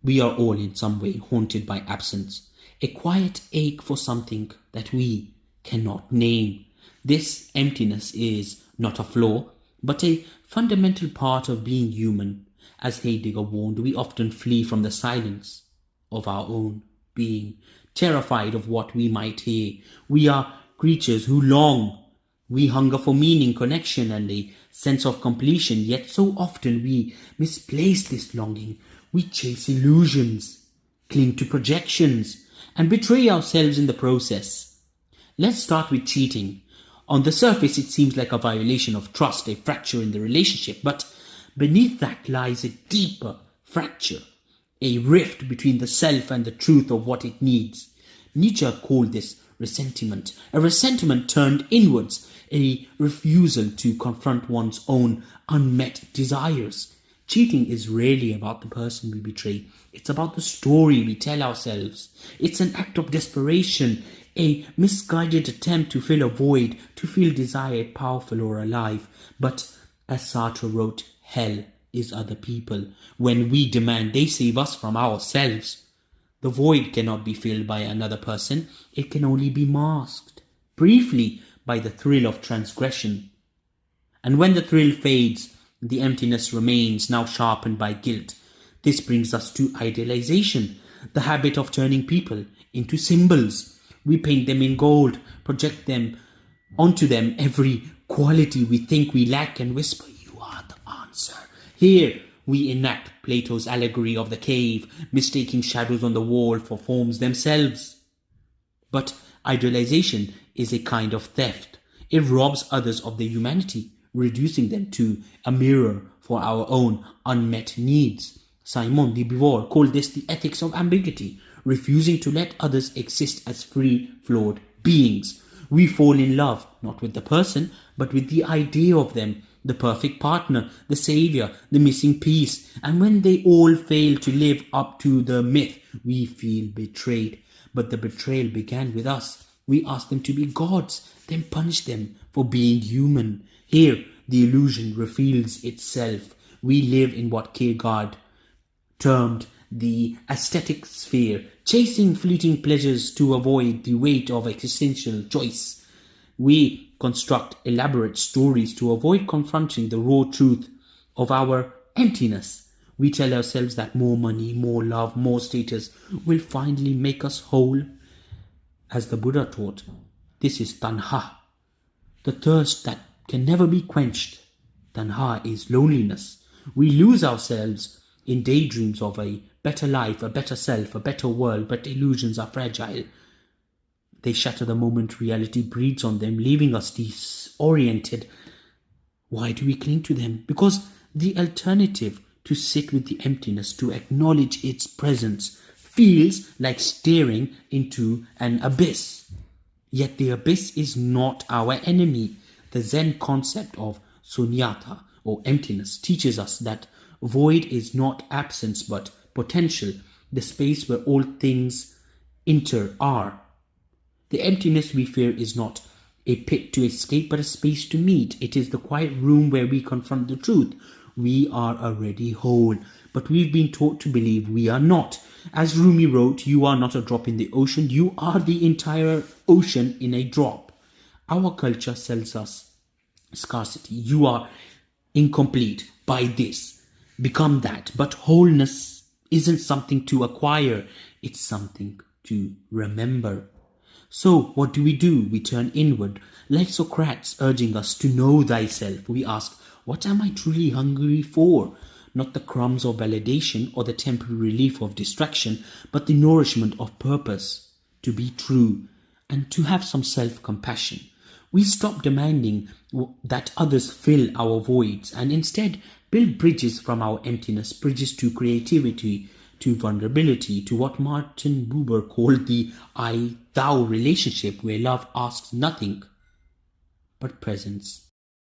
We are all in some way haunted by absence, a quiet ache for something that we cannot name. This emptiness is not a flaw, but a fundamental part of being human. As Heidegger warned, we often flee from the silence of our own being, terrified of what we might hear. We are creatures who long. We hunger for meaning, connection, and a sense of completion, yet so often we misplace this longing. We chase illusions, cling to projections, and betray ourselves in the process. Let's start with cheating. On the surface, it seems like a violation of trust, a fracture in the relationship, but beneath that lies a deeper fracture, a rift between the self and the truth of what it needs. Nietzsche called this ressentiment, a ressentiment turned inwards, a refusal to confront one's own unmet desires. Cheating is rarely about the person we betray. It's about the story we tell ourselves. It's an act of desperation, a misguided attempt to fill a void, to feel desired, powerful, or alive. But as Sartre wrote, hell is other people. When we demand they save us from ourselves, the void cannot be filled by another person. It can only be masked, briefly, by the thrill of transgression. And when the thrill fades, the emptiness remains, now sharpened by guilt. This brings us to idealization, the habit of turning people into symbols. We paint them in gold, project them onto them every quality we think we lack, and whisper, "You are the answer." Here we enact Plato's allegory of the cave, mistaking shadows on the wall for forms themselves. But idealization is a kind of theft. It robs others of their humanity, reducing them to a mirror for our own unmet needs. Simon de Beauvoir called this the ethics of ambiguity, refusing to let others exist as free, flawed beings. We fall in love, not with the person, but with the idea of them, the perfect partner, the savior, the missing piece. And when they all fail to live up to the myth, we feel betrayed. But the betrayal began with us. We asked them to be gods, then punished them for being human. Here, the illusion reveals itself. We live in what Kierkegaard termed the aesthetic sphere, chasing fleeting pleasures to avoid the weight of existential choice. We construct elaborate stories to avoid confronting the raw truth of our emptiness. We tell ourselves that more money, more love, more status will finally make us whole. As the Buddha taught, this is tanha, the thirst that can never be quenched. Tanha is loneliness. We lose ourselves in daydreams of a better life, a better self, a better world, but illusions are fragile. They shatter the moment reality breathes on them, leaving us disoriented. Why do we cling to them? Because the alternative, to sit with the emptiness, to acknowledge its presence, feels like staring into an abyss. Yet the abyss is not our enemy. The Zen concept of sunyata, or emptiness, teaches us that void is not absence but potential, the space where all things are. The emptiness we fear is not a pit to escape but a space to meet. It is the quiet room where we confront the truth. We are already whole, but we've been taught to believe we are not. As Rumi wrote, "You are not a drop in the ocean, you are the entire ocean in a drop." Our culture sells us scarcity. You are incomplete. Buy this, become that. But wholeness isn't something to acquire, it's something to remember. So what do? We turn inward, like Socrates urging us to know thyself. We ask, what am I truly hungry for? Not the crumbs of validation or the temporary relief of distraction, but the nourishment of purpose, to be true and to have some self-compassion. We stop demanding that others fill our voids and instead build bridges from our emptiness, bridges to creativity, to vulnerability, to what Martin Buber called the I-thou relationship, where love asks nothing but presence.